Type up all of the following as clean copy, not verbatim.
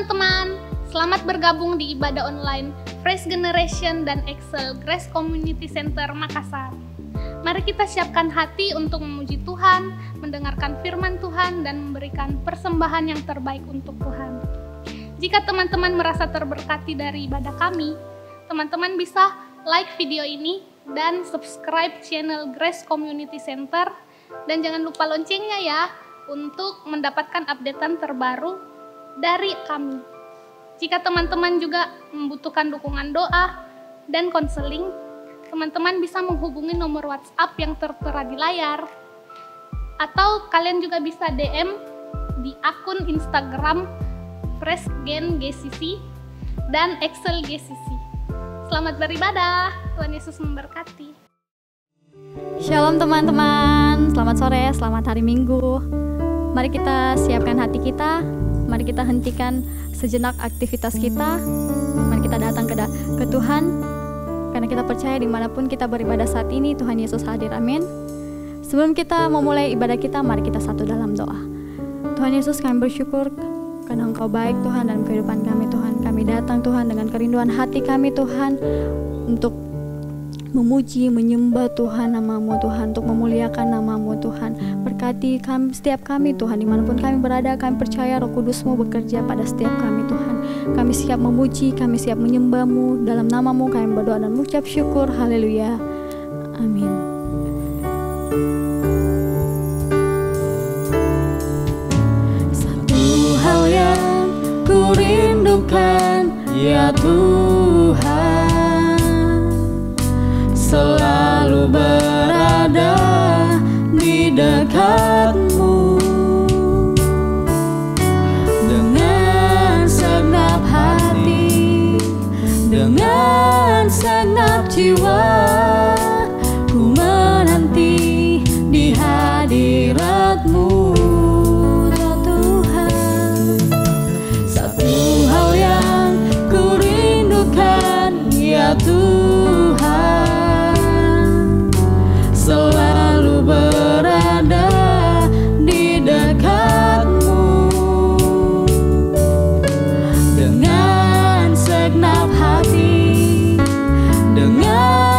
teman-teman, selamat bergabung di ibadah online Fresh Generation dan Excel Grace Community Center Makassar. Mari kita siapkan hati untuk memuji Tuhan, mendengarkan firman Tuhan, dan memberikan persembahan yang terbaik untuk Tuhan. Jika teman-teman merasa terberkati dari ibadah kami, teman-teman bisa like video ini dan subscribe channel Grace Community Center. Dan jangan lupa loncengnya ya, untuk mendapatkan updatean terbaru dari kami. Jika teman-teman juga membutuhkan dukungan doa dan konseling, teman-teman bisa menghubungi nomor WhatsApp yang tertera di layar. Atau kalian juga bisa DM di akun Instagram Fresh Gen GCC dan Excel GCC. Selamat beribadah, Tuhan Yesus memberkati. Shalom teman-teman, selamat sore, selamat hari Minggu. Mari kita siapkan hati kita, mari kita hentikan sejenak aktivitas kita, mari kita datang ke Tuhan, karena kita percaya dimanapun kita beribadah saat ini, Tuhan Yesus hadir, amin. Sebelum kita memulai ibadah kita, mari kita satu dalam doa. Tuhan Yesus, kami bersyukur karena Engkau baik Tuhan dalam kehidupan kami Tuhan. Kami datang Tuhan dengan kerinduan hati kami Tuhan, untuk memuji, menyembah Tuhan nama-Mu Tuhan, untuk memuliakan nama-Mu Tuhan. Berkati kami, setiap kami Tuhan, dimanapun kami berada, kami percaya Roh Kudus-Mu bekerja pada setiap kami Tuhan. Kami siap memuji, kami siap menyembah-Mu, dalam nama-Mu kami berdoa dan mengucap syukur, haleluya, amin. Satu hal yang ku rindukan, ya Tuhan, selalu berada di dekat-Mu dengan segenap hati, dengan segenap jiwa. Ku menanti di hadirat-Mu, ya Tuhan. Satu hal yang ku rindukan, ya Tuhan, selalu berada di dekat-Mu dengan segenap hati, dengan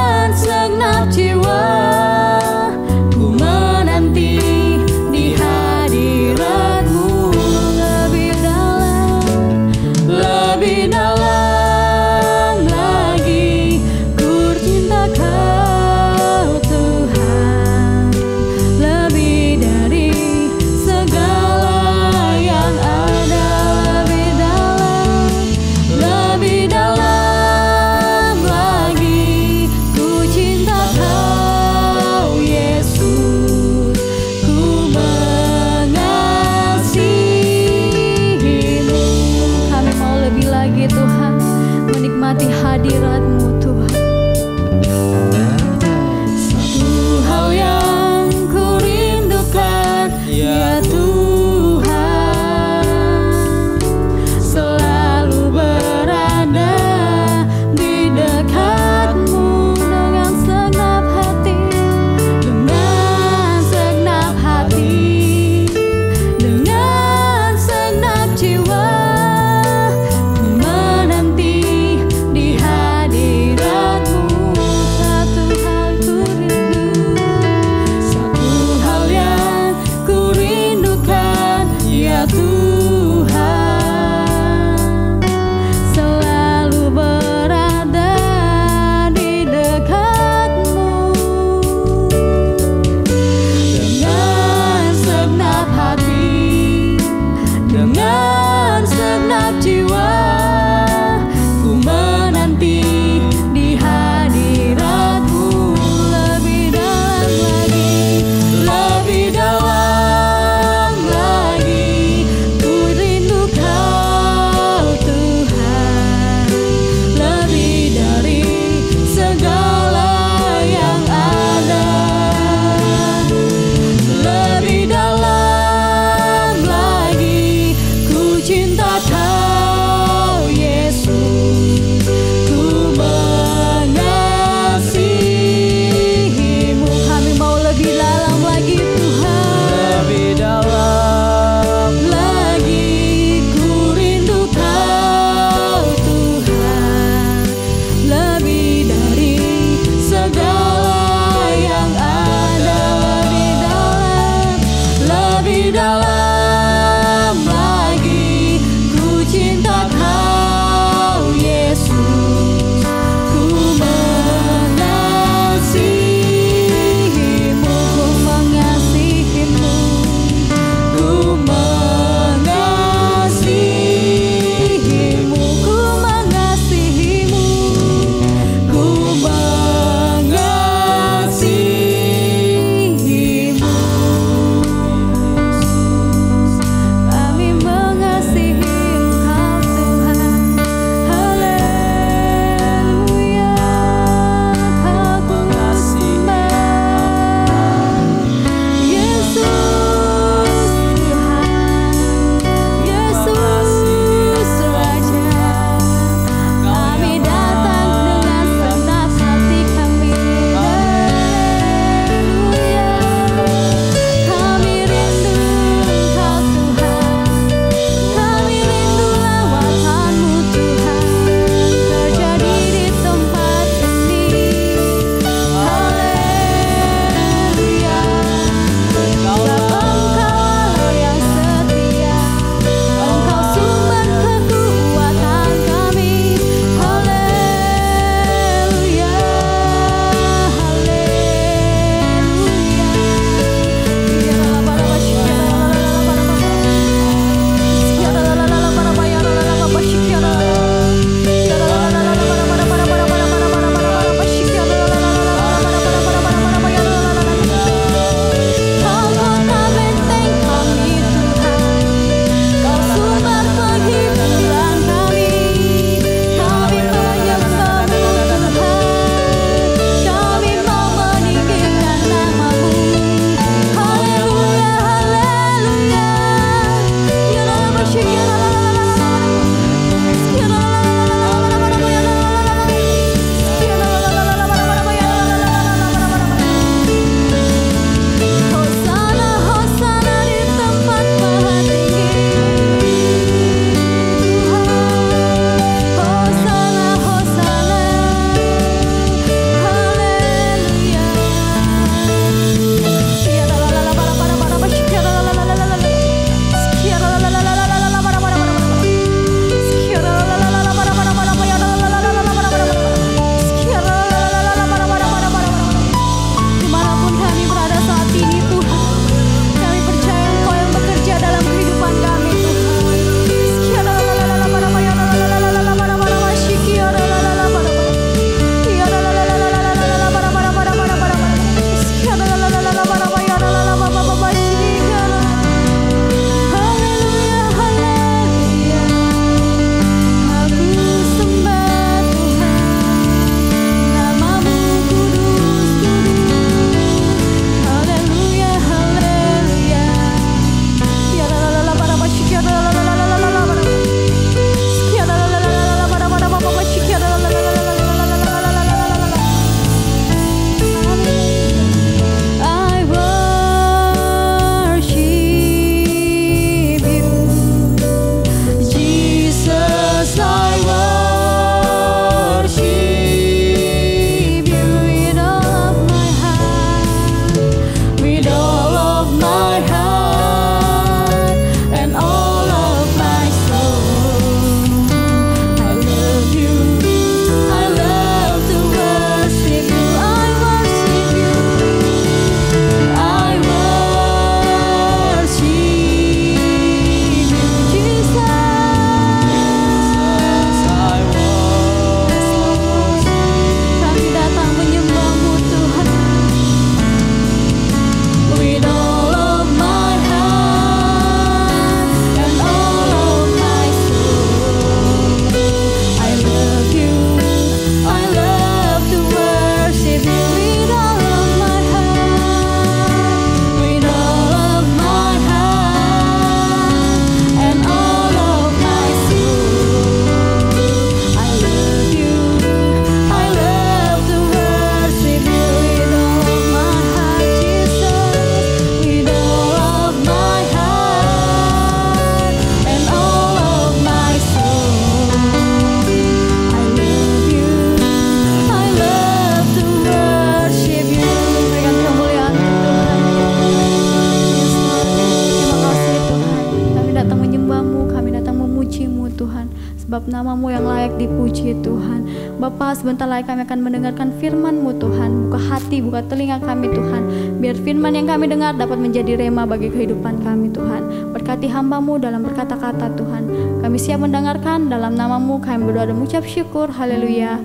Bapa, sebentar lagi kami akan mendengarkan firman-Mu Tuhan. Buka hati, buka telinga kami Tuhan. Biar firman yang kami dengar dapat menjadi rema bagi kehidupan kami Tuhan. Berkati hamba-Mu dalam berkata-kata Tuhan. Kami siap mendengarkan, dalam nama-Mu kami berdoa dan mengucap syukur. Haleluya.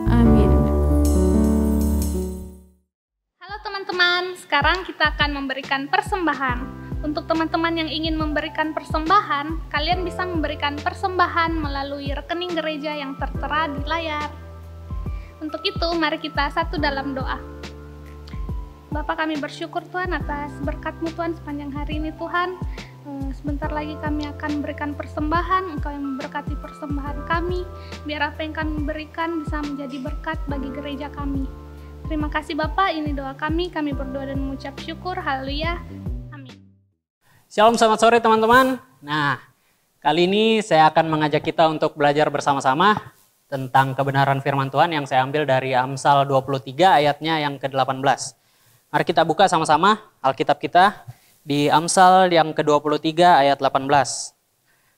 Amin. Halo teman-teman, sekarang kita akan memberikan persembahan. Untuk teman-teman yang ingin memberikan persembahan, kalian bisa memberikan persembahan melalui rekening gereja yang tertera di layar. Untuk itu, mari kita satu dalam doa. Bapa, kami bersyukur Tuhan atas berkat-Mu Tuhan sepanjang hari ini Tuhan. Sebentar lagi kami akan memberikan persembahan, Engkau yang memberkati persembahan kami, biar apa yang kami berikan bisa menjadi berkat bagi gereja kami. Terima kasih Bapak, ini doa kami berdoa dan mengucap syukur. Haleluya. Shalom, selamat sore teman-teman. Nah, kali ini saya akan mengajak kita untuk belajar bersama-sama tentang kebenaran firman Tuhan yang saya ambil dari Amsal 23 ayatnya yang ke-18. Mari kita buka sama-sama Alkitab kita di Amsal yang ke-23 ayat 18.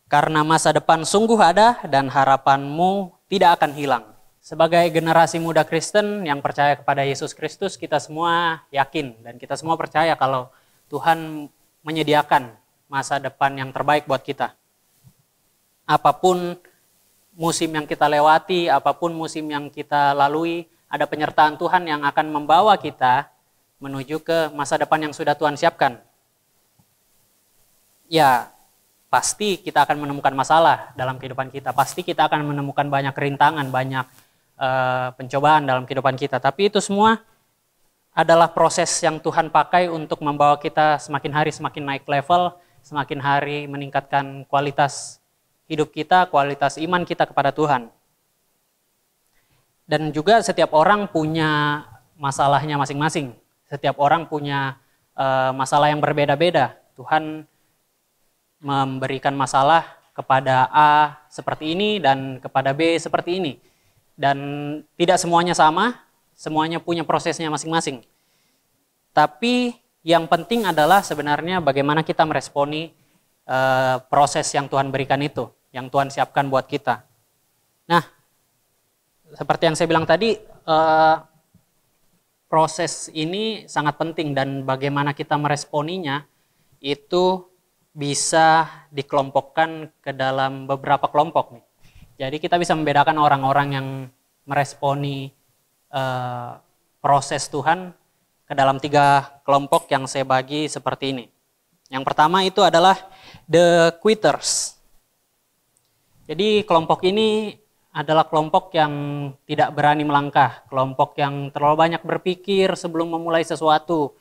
Karena masa depan sungguh ada dan harapanmu tidak akan hilang. Sebagai generasi muda Kristen yang percaya kepada Yesus Kristus, kita semua yakin dan kita semua percaya kalau Tuhan menyediakan masa depan yang terbaik buat kita. Apapun musim yang kita lewati, apapun musim yang kita lalui, ada penyertaan Tuhan yang akan membawa kita menuju ke masa depan yang sudah Tuhan siapkan. Ya, pasti kita akan menemukan masalah dalam kehidupan kita. Pasti kita akan menemukan banyak rintangan, banyak pencobaan dalam kehidupan kita. Tapi itu semua adalah proses yang Tuhan pakai untuk membawa kita semakin hari semakin naik level, semakin hari meningkatkan kualitas hidup kita, kualitas iman kita kepada Tuhan. Dan juga setiap orang punya masalahnya masing-masing. Setiap orang punya masalah yang berbeda-beda. Tuhan memberikan masalah kepada A seperti ini dan kepada B seperti ini. Dan tidak semuanya sama. Semuanya punya prosesnya masing-masing. Tapi yang penting adalah sebenarnya bagaimana kita meresponi proses yang Tuhan berikan itu, yang Tuhan siapkan buat kita. Nah, seperti yang saya bilang tadi, proses ini sangat penting dan bagaimana kita meresponinya itu bisa dikelompokkan ke dalam beberapa kelompok nih. Jadi kita bisa membedakan orang-orang yang meresponi proses Tuhan ke dalam 3 kelompok yang saya bagi seperti ini. Yang pertama itu adalah the quitters. Jadi kelompok ini adalah kelompok yang tidak berani melangkah, kelompok yang terlalu banyak berpikir sebelum memulai sesuatu,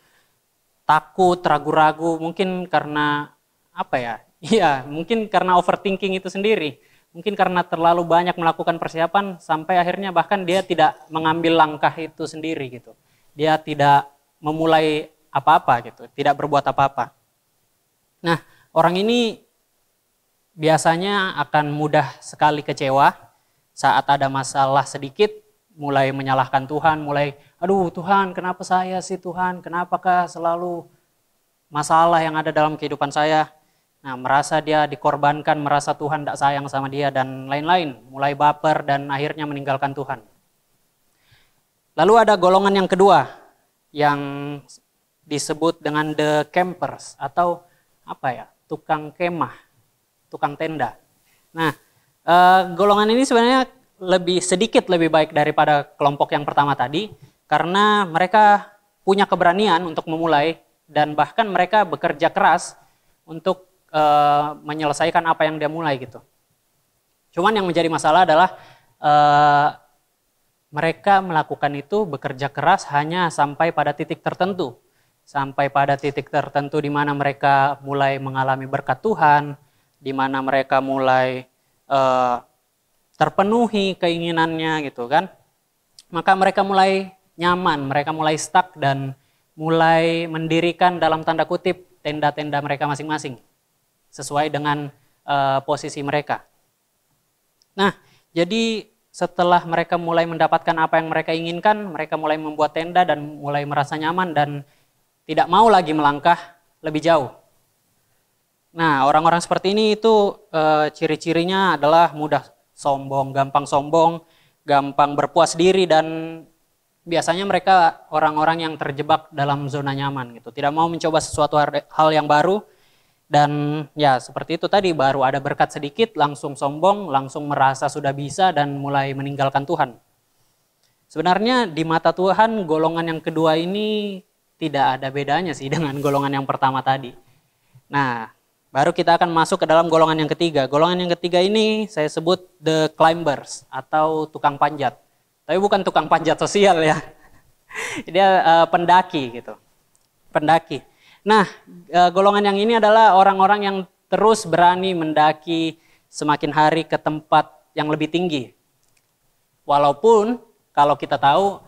takut, ragu-ragu, mungkin karena apa ya? Iya, mungkin karena overthinking itu sendiri. Mungkin karena terlalu banyak melakukan persiapan sampai akhirnya bahkan dia tidak mengambil langkah itu sendiri gitu. Dia tidak memulai apa-apa gitu, tidak berbuat apa-apa. Nah, orang ini biasanya akan mudah sekali kecewa saat ada masalah sedikit, mulai menyalahkan Tuhan, mulai, aduh Tuhan kenapa saya sih Tuhan, kenapakah selalu masalah yang ada dalam kehidupan saya. Nah, merasa dia dikorbankan, merasa Tuhan tidak sayang sama dia, dan lain-lain. Mulai baper dan akhirnya meninggalkan Tuhan. Lalu ada golongan yang kedua, yang disebut dengan the campers, atau apa ya, tukang kemah, tukang tenda. Nah, golongan ini sebenarnya sedikit lebih baik daripada kelompok yang pertama tadi, karena mereka punya keberanian untuk memulai, dan bahkan mereka bekerja keras untuk menyelesaikan apa yang dia mulai gitu. Cuman yang menjadi masalah adalah mereka melakukan itu bekerja keras hanya sampai pada titik tertentu. Sampai pada titik tertentu di mana mereka mulai mengalami berkat Tuhan, di mana mereka mulai terpenuhi keinginannya gitu kan. Maka mereka mulai nyaman, mereka mulai stuck dan mulai mendirikan dalam tanda kutip tenda-tenda mereka masing-masing. Sesuai dengan posisi mereka. Nah, jadi setelah mereka mulai mendapatkan apa yang mereka inginkan, mereka mulai membuat tenda dan mulai merasa nyaman dan tidak mau lagi melangkah lebih jauh. Nah, orang-orang seperti ini itu ciri-cirinya adalah mudah sombong, gampang sombong, gampang berpuas diri, dan biasanya mereka orang-orang yang terjebak dalam zona nyaman gitu, tidak mau mencoba sesuatu hal yang baru. Dan ya seperti itu tadi, baru ada berkat sedikit langsung sombong, langsung merasa sudah bisa dan mulai meninggalkan Tuhan. Sebenarnya di mata Tuhan golongan yang kedua ini tidak ada bedanya sih dengan golongan yang pertama tadi. Nah, baru kita akan masuk ke dalam golongan yang ketiga. Golongan yang ketiga ini saya sebut the climbers atau tukang panjat. Tapi bukan tukang panjat sosial ya. Dia pendaki gitu. Pendaki. Nah, golongan yang ini adalah orang-orang yang terus berani mendaki semakin hari ke tempat yang lebih tinggi. Walaupun kalau kita tahu,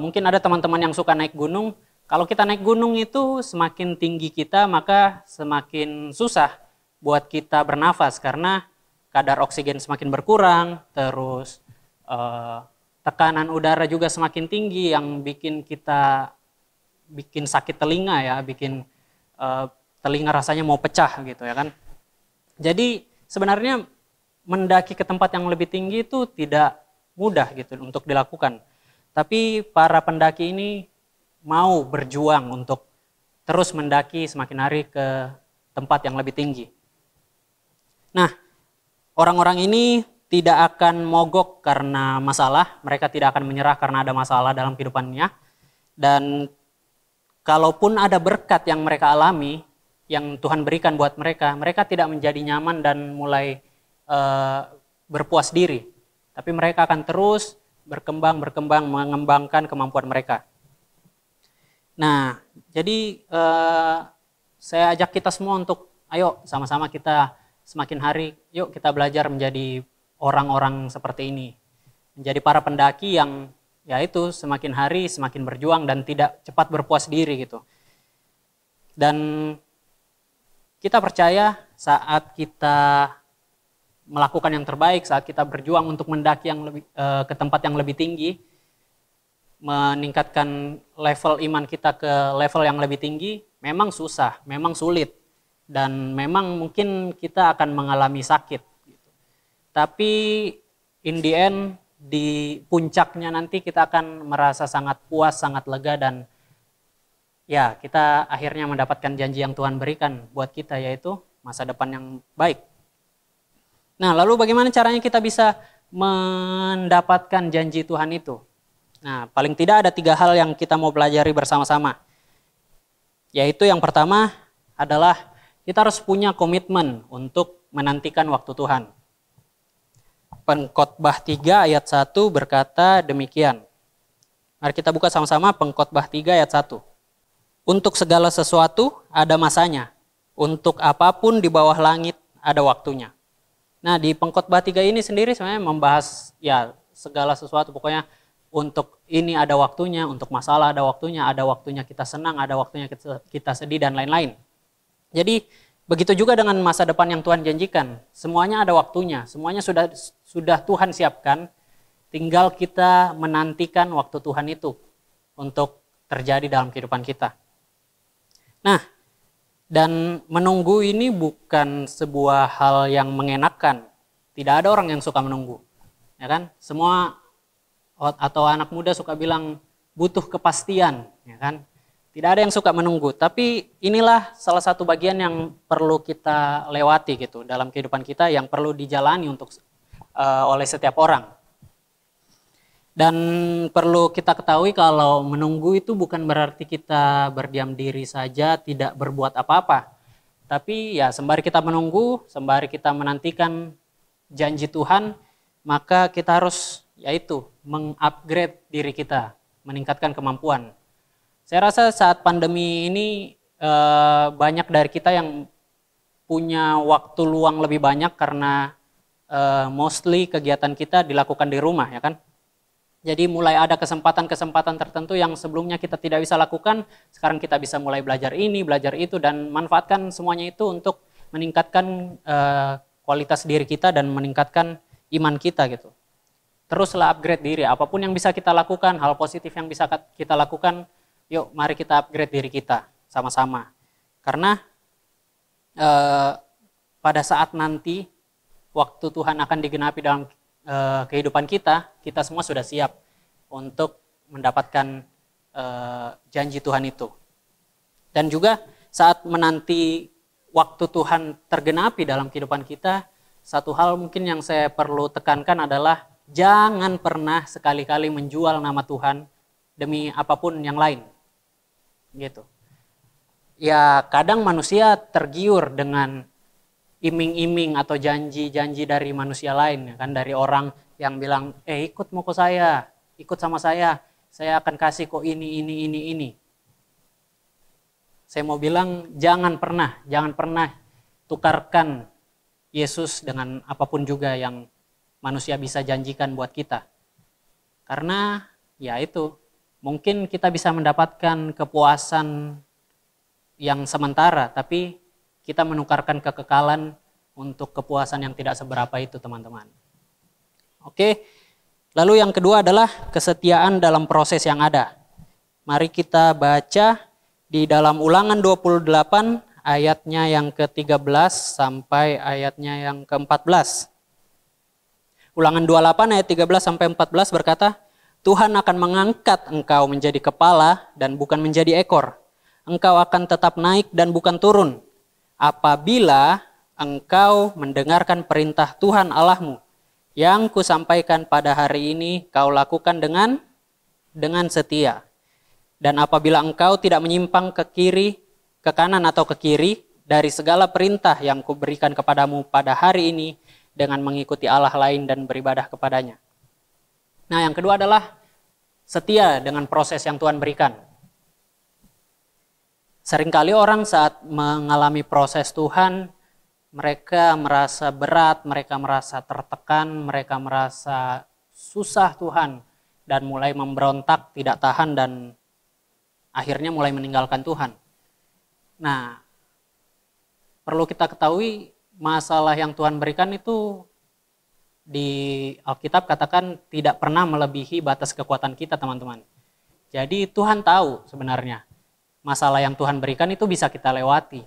mungkin ada teman-teman yang suka naik gunung. Kalau kita naik gunung itu semakin tinggi kita, maka semakin susah buat kita bernafas karena kadar oksigen semakin berkurang, terus tekanan udara juga semakin tinggi yang bikin sakit telinga ya, bikin telinga rasanya mau pecah gitu ya kan. Jadi sebenarnya mendaki ke tempat yang lebih tinggi itu tidak mudah gitu untuk dilakukan. Tapi para pendaki ini mau berjuang untuk terus mendaki semakin hari ke tempat yang lebih tinggi. Nah, orang-orang ini tidak akan mogok karena masalah, mereka tidak akan menyerah karena ada masalah dalam kehidupannya. Dan kalaupun ada berkat yang mereka alami, yang Tuhan berikan buat mereka, mereka tidak menjadi nyaman dan mulai berpuas diri. Tapi mereka akan terus berkembang, mengembangkan kemampuan mereka. Nah, jadi saya ajak kita semua untuk ayo sama-sama kita semakin hari, yuk kita belajar menjadi orang-orang seperti ini. Menjadi para pendaki yang yaitu semakin hari semakin berjuang dan tidak cepat berpuas diri gitu. Dan kita percaya saat kita melakukan yang terbaik, saat kita berjuang untuk mendaki yang lebih, ke tempat yang lebih tinggi, meningkatkan level iman kita ke level yang lebih tinggi, memang susah, memang sulit, dan memang mungkin kita akan mengalami sakit. Tapi in the end, di puncaknya nanti kita akan merasa sangat puas, sangat lega, dan ya kita akhirnya mendapatkan janji yang Tuhan berikan buat kita, yaitu masa depan yang baik. Nah, lalu bagaimana caranya kita bisa mendapatkan janji Tuhan itu? Nah, paling tidak ada 3 hal yang kita mau pelajari bersama-sama. Yaitu yang pertama adalah kita harus punya komitmen untuk menantikan waktu Tuhan. Pengkhotbah 3 ayat 1 berkata demikian. Mari kita buka sama-sama Pengkhotbah 3 ayat 1. Untuk segala sesuatu ada masanya. Untuk apapun di bawah langit ada waktunya. Nah, di Pengkhotbah 3 ini sendiri sebenarnya membahas ya segala sesuatu, pokoknya untuk ini ada waktunya, untuk masalah ada waktunya kita senang, ada waktunya kita sedih, dan lain-lain. Jadi begitu juga dengan masa depan yang Tuhan janjikan, semuanya ada waktunya, semuanya sudah Tuhan siapkan, tinggal kita menantikan waktu Tuhan itu untuk terjadi dalam kehidupan kita. Nah, dan menunggu ini bukan sebuah hal yang mengenakan, tidak ada orang yang suka menunggu, ya kan? Semua atau anak muda suka bilang butuh kepastian, ya kan? Tidak ada yang suka menunggu, tapi inilah salah satu bagian yang perlu kita lewati gitu dalam kehidupan kita, yang perlu dijalani untuk oleh setiap orang. Dan perlu kita ketahui kalau menunggu itu bukan berarti kita berdiam diri saja, tidak berbuat apa-apa. Tapi ya sembari kita menunggu, sembari kita menantikan janji Tuhan, maka kita harus yaitu mengupgrade diri kita, meningkatkan kemampuan. Saya rasa saat pandemi ini banyak dari kita yang punya waktu luang lebih banyak karena mostly kegiatan kita dilakukan di rumah, ya kan? Jadi mulai ada kesempatan-kesempatan tertentu yang sebelumnya kita tidak bisa lakukan, sekarang kita bisa mulai belajar ini, belajar itu, dan manfaatkan semuanya itu untuk meningkatkan kualitas diri kita dan meningkatkan iman kita gitu. Teruslah upgrade diri, apapun yang bisa kita lakukan, hal positif yang bisa kita lakukan, yuk mari kita upgrade diri kita sama-sama. Karena pada saat nanti waktu Tuhan akan digenapi dalam kehidupan kita semua sudah siap untuk mendapatkan janji Tuhan itu. Dan juga saat menanti waktu Tuhan tergenapi dalam kehidupan kita, satu hal mungkin yang saya perlu tekankan adalah jangan pernah sekali-kali menjual nama Tuhan demi apapun yang lain. Gitu. Ya kadang manusia tergiur dengan iming-iming atau janji-janji dari manusia lain, kan, dari orang yang bilang, ikut mau ke saya, ikut sama saya akan kasih kok ini. Saya mau bilang jangan pernah tukarkan Yesus dengan apapun juga yang manusia bisa janjikan buat kita. Karena ya itu, mungkin kita bisa mendapatkan kepuasan yang sementara, tapi kita menukarkan kekekalan untuk kepuasan yang tidak seberapa itu, teman-teman. Oke, lalu yang kedua adalah kesetiaan dalam proses yang ada. Mari kita baca di dalam Ulangan 28 ayatnya yang ke-13 sampai ayatnya yang ke-14. Ulangan 28 ayat 13 sampai 14 berkata, Tuhan akan mengangkat engkau menjadi kepala dan bukan menjadi ekor. Engkau akan tetap naik dan bukan turun. Apabila engkau mendengarkan perintah Tuhan Allahmu, yang kusampaikan pada hari ini, kau lakukan dengan setia. Dan apabila engkau tidak menyimpang ke kiri, ke kanan atau ke kiri, dari segala perintah yang kuberikan kepadamu pada hari ini, dengan mengikuti Allah lain dan beribadah kepadanya. Nah, yang kedua adalah setia dengan proses yang Tuhan berikan. Seringkali orang saat mengalami proses Tuhan, mereka merasa berat, mereka merasa tertekan, mereka merasa susah Tuhan, dan mulai memberontak, tidak tahan, dan akhirnya mulai meninggalkan Tuhan. Nah, perlu kita ketahui masalah yang Tuhan berikan itu di Alkitab katakan tidak pernah melebihi batas kekuatan kita, teman-teman. Jadi Tuhan tahu sebenarnya masalah yang Tuhan berikan itu bisa kita lewati.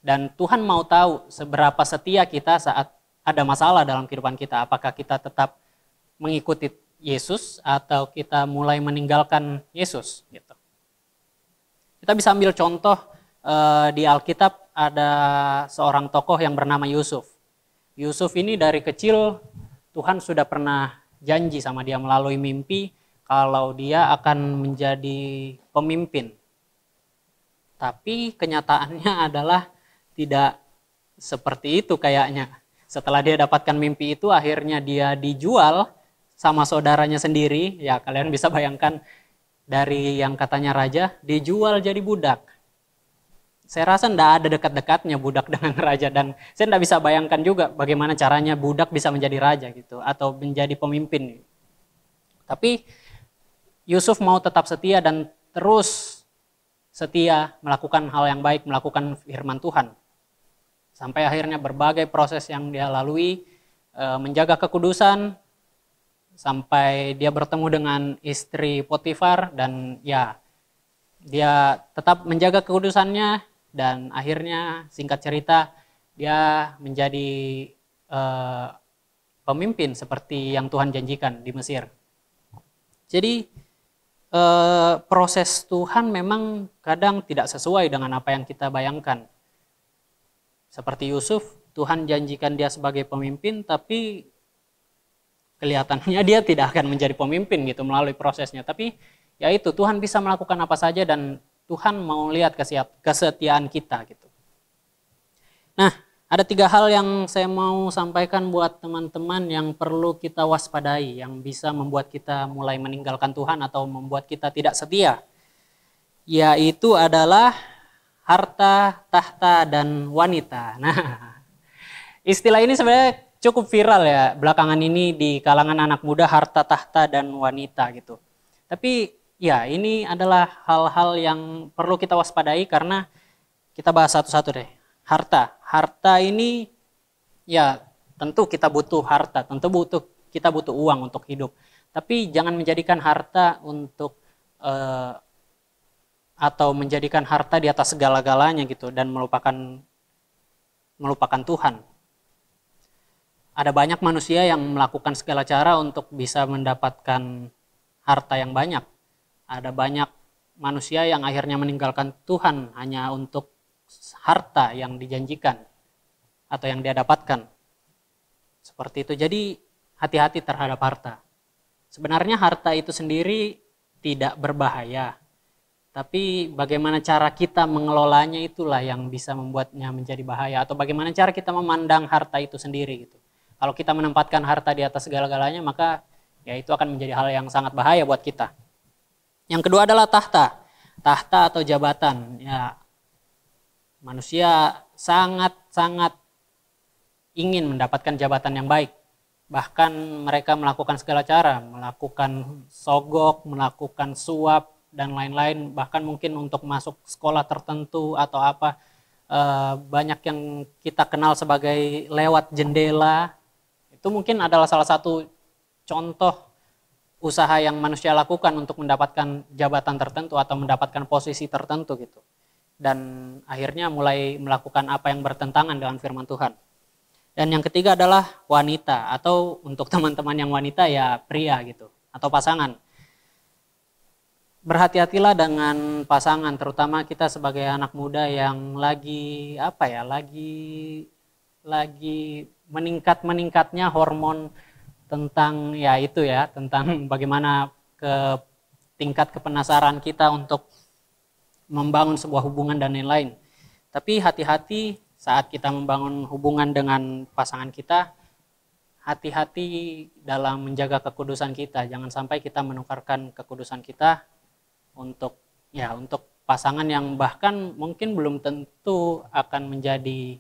Dan Tuhan mau tahu seberapa setia kita saat ada masalah dalam kehidupan kita. Apakah kita tetap mengikuti Yesus atau kita mulai meninggalkan Yesus. Gitu. Kita bisa ambil contoh di Alkitab ada seorang tokoh yang bernama Yusuf. Yusuf ini dari kecil Tuhan sudah pernah janji sama dia melalui mimpi kalau dia akan menjadi pemimpin. Tapi kenyataannya adalah tidak seperti itu kayaknya. Setelah dia dapatkan mimpi itu akhirnya dia dijual sama saudaranya sendiri. Ya kalian bisa bayangkan dari yang katanya raja dijual jadi budak. Saya rasa tidak ada dekat-dekatnya budak dengan raja, dan saya tidak bisa bayangkan juga bagaimana caranya budak bisa menjadi raja gitu atau menjadi pemimpin. Tapi Yusuf mau tetap setia dan terus setia melakukan hal yang baik, melakukan firman Tuhan. Sampai akhirnya berbagai proses yang dia lalui, menjaga kekudusan, sampai dia bertemu dengan istri Potifar, dan ya dia tetap menjaga kekudusannya, dan akhirnya singkat cerita dia menjadi pemimpin seperti yang Tuhan janjikan di Mesir. Jadi proses Tuhan memang kadang tidak sesuai dengan apa yang kita bayangkan. Seperti Yusuf, Tuhan janjikan dia sebagai pemimpin, tapi kelihatannya dia tidak akan menjadi pemimpin gitu melalui prosesnya. Tapi ya itu, Tuhan bisa melakukan apa saja dan Tuhan mau lihat kesetiaan kita gitu. Nah, ada 3 hal yang saya mau sampaikan buat teman-teman yang perlu kita waspadai, yang bisa membuat kita mulai meninggalkan Tuhan atau membuat kita tidak setia. Yaitu adalah harta, tahta, dan wanita. Nah, istilah ini sebenarnya cukup viral ya belakangan ini di kalangan anak muda, harta, tahta, dan wanita gitu. Tapi ya, ini adalah hal-hal yang perlu kita waspadai karena kita bahas satu-satu deh. Harta ini ya tentu kita butuh harta, kita butuh uang untuk hidup. Tapi jangan menjadikan harta untuk atau menjadikan harta di atas segala-galanya gitu dan melupakan Tuhan. ada banyak manusia yang melakukan segala cara untuk bisa mendapatkan harta yang banyak. Ada banyak manusia yang akhirnya meninggalkan Tuhan hanya untuk harta yang dijanjikan atau yang dia dapatkan. Seperti itu. Jadi hati-hati terhadap harta. Sebenarnya harta itu sendiri tidak berbahaya. Tapi bagaimana cara kita mengelolanya itulah yang bisa membuatnya menjadi bahaya. Atau bagaimana cara kita memandang harta itu sendiri gitu. Kalau kita menempatkan harta di atas segala-galanya, maka ya itu akan menjadi hal yang sangat bahaya buat kita. Yang kedua adalah tahta. Tahta atau jabatan. Ya, manusia sangat-sangat ingin mendapatkan jabatan yang baik. Bahkan mereka melakukan segala cara, melakukan sogok, melakukan suap, dan lain-lain, bahkan mungkin untuk masuk sekolah tertentu atau apa. Banyak yang kita kenal sebagai lewat jendela. Itu mungkin adalah salah satu contoh usaha yang manusia lakukan untuk mendapatkan jabatan tertentu atau mendapatkan posisi tertentu gitu. Dan akhirnya mulai melakukan apa yang bertentangan dengan firman Tuhan. Dan yang ketiga adalah wanita, atau untuk teman-teman yang wanita ya pria gitu, atau pasangan. Berhati-hatilah dengan pasangan, terutama kita sebagai anak muda yang lagi meningkatnya hormon tentang ya itu ya, tentang bagaimana tingkat kepenasaran kita untuk membangun sebuah hubungan dan lain-lain. Tapi hati-hati saat kita membangun hubungan dengan pasangan kita, hati-hati dalam menjaga kekudusan kita. Jangan sampai kita menukarkan kekudusan kita untuk pasangan yang bahkan mungkin belum tentu akan menjadi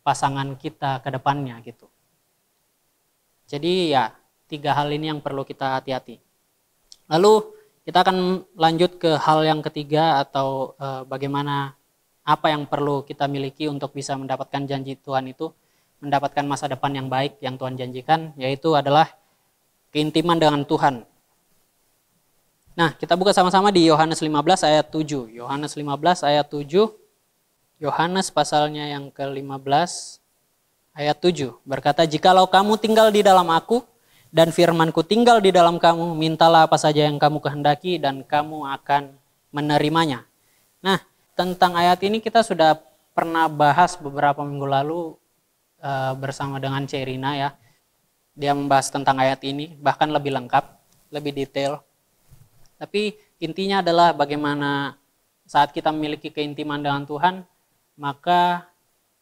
pasangan kita ke depannya gitu. Jadi ya 3 hal ini yang perlu kita hati-hati. Lalu kita akan lanjut ke hal yang ketiga, atau bagaimana apa yang perlu kita miliki untuk bisa mendapatkan janji Tuhan itu, mendapatkan masa depan yang baik yang Tuhan janjikan, yaitu adalah keintiman dengan Tuhan. Nah, kita buka sama-sama di Yohanes 15 ayat 7. Yohanes 15 ayat 7. Yohanes pasalnya yang ke-15 ayat 7. Berkata, "Jikalau kamu tinggal di dalam aku dan firman-Ku tinggal di dalam kamu, mintalah apa saja yang kamu kehendaki dan kamu akan menerimanya." Nah, tentang ayat ini kita sudah pernah bahas beberapa minggu lalu bersama dengan Cerina ya. Dia membahas tentang ayat ini, bahkan lebih lengkap, lebih detail. Tapi intinya adalah bagaimana saat kita memiliki keintiman dengan Tuhan, maka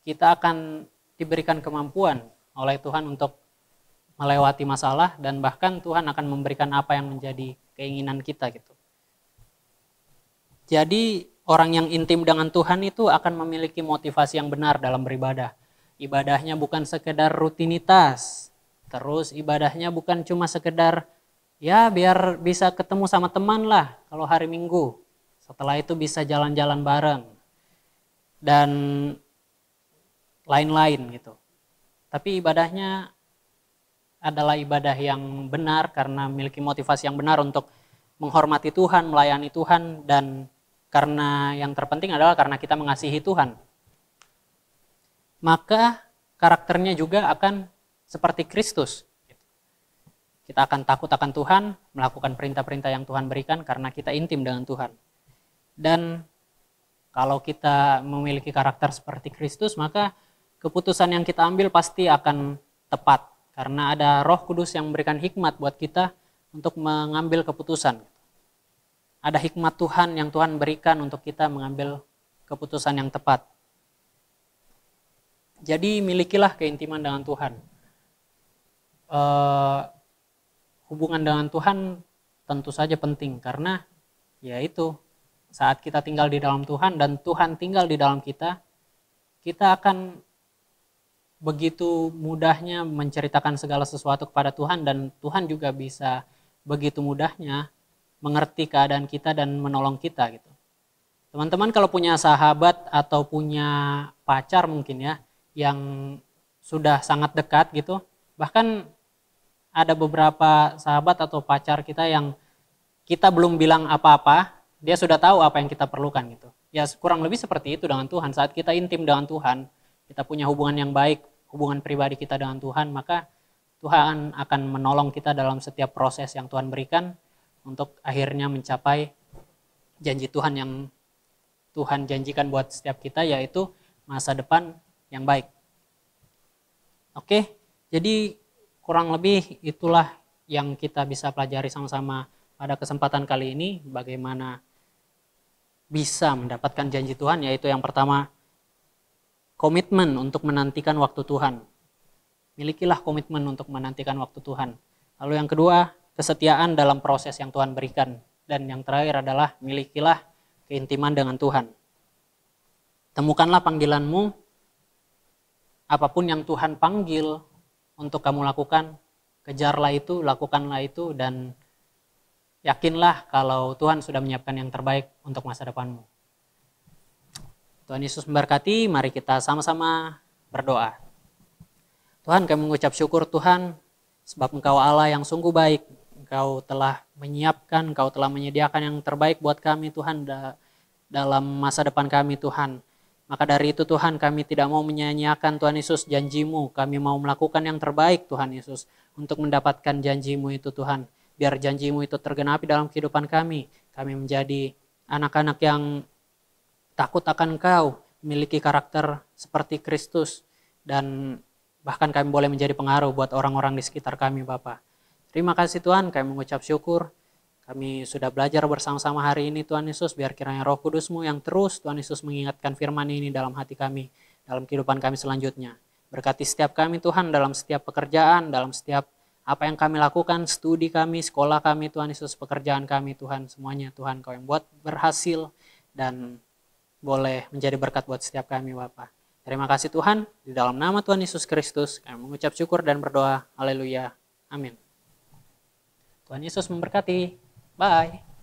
kita akan diberikan kemampuan oleh Tuhan untuk melewati masalah, dan bahkan Tuhan akan memberikan apa yang menjadi keinginan kita gitu. Jadi orang yang intim dengan Tuhan itu akan memiliki motivasi yang benar dalam beribadah. Ibadahnya bukan sekedar rutinitas, terus ibadahnya bukan cuma sekedar ya biar bisa ketemu sama teman lah kalau hari Minggu. Setelah itu bisa jalan-jalan bareng dan lain-lain gitu. Tapi ibadahnya adalah ibadah yang benar karena memiliki motivasi yang benar untuk menghormati Tuhan, melayani Tuhan, dan karena yang terpenting adalah karena kita mengasihi Tuhan. Maka karakternya juga akan seperti Kristus. Kita akan takut akan Tuhan, melakukan perintah-perintah yang Tuhan berikan karena kita intim dengan Tuhan. Dan kalau kita memiliki karakter seperti Kristus, maka keputusan yang kita ambil pasti akan tepat. Karena ada Roh Kudus yang memberikan hikmat buat kita untuk mengambil keputusan. Ada hikmat Tuhan yang Tuhan berikan untuk kita mengambil keputusan yang tepat. Jadi milikilah keintiman dengan Tuhan. Hubungan dengan Tuhan tentu saja penting karena ya itu saat kita tinggal di dalam Tuhan dan Tuhan tinggal di dalam kita, kita akan begitu mudahnya menceritakan segala sesuatu kepada Tuhan, dan Tuhan juga bisa begitu mudahnya mengerti keadaan kita dan menolong kita gitu. Teman-teman kalau punya sahabat atau punya pacar mungkin ya yang sudah sangat dekat gitu, bahkan ada beberapa sahabat atau pacar kita yang kita belum bilang apa-apa, dia sudah tahu apa yang kita perlukan gitu. Ya kurang lebih seperti itu dengan Tuhan. Saat kita intim dengan Tuhan, kita punya hubungan yang baik, hubungan pribadi kita dengan Tuhan, maka Tuhan akan menolong kita dalam setiap proses yang Tuhan berikan untuk akhirnya mencapai janji Tuhan yang Tuhan janjikan buat setiap kita, yaitu masa depan yang baik. Oke, jadi kurang lebih itulah yang kita bisa pelajari sama-sama pada kesempatan kali ini, bagaimana bisa mendapatkan janji Tuhan, yaitu yang pertama, komitmen untuk menantikan waktu Tuhan. Milikilah komitmen untuk menantikan waktu Tuhan. Lalu yang kedua, kesetiaan dalam proses yang Tuhan berikan. Dan yang terakhir adalah milikilah keintiman dengan Tuhan. Temukanlah panggilanmu, apapun yang Tuhan panggil untuk kamu lakukan, kejarlah itu, lakukanlah itu, dan yakinlah kalau Tuhan sudah menyiapkan yang terbaik untuk masa depanmu. Tuhan Yesus memberkati, mari kita sama-sama berdoa. Tuhan, kami mengucap syukur Tuhan, sebab Engkau Allah yang sungguh baik. Engkau telah menyiapkan, Engkau telah menyediakan yang terbaik buat kami Tuhan dalam masa depan kami Tuhan. Maka dari itu Tuhan, kami tidak mau menyia-nyiakan Tuhan Yesus janji-Mu. Kami mau melakukan yang terbaik Tuhan Yesus untuk mendapatkan janji-Mu itu Tuhan. Biar janji-Mu itu tergenapi dalam kehidupan kami. Kami menjadi anak-anak yang takut akan Engkau, memiliki karakter seperti Kristus, dan bahkan kami boleh menjadi pengaruh buat orang-orang di sekitar kami Bapa. Terima kasih Tuhan, kami mengucap syukur. Kami sudah belajar bersama-sama hari ini Tuhan Yesus, biar kiranya Roh Kudus-Mu yang terus Tuhan Yesus mengingatkan firman ini dalam hati kami, dalam kehidupan kami selanjutnya. Berkati setiap kami Tuhan, dalam setiap pekerjaan, dalam setiap apa yang kami lakukan, studi kami, sekolah kami Tuhan Yesus, pekerjaan kami Tuhan, semuanya Tuhan Kau yang buat berhasil dan boleh menjadi berkat buat setiap kami Bapa. Terima kasih Tuhan, di dalam nama Tuhan Yesus Kristus kami mengucap syukur dan berdoa. Haleluya. Amin. Tuhan Yesus memberkati. Bye.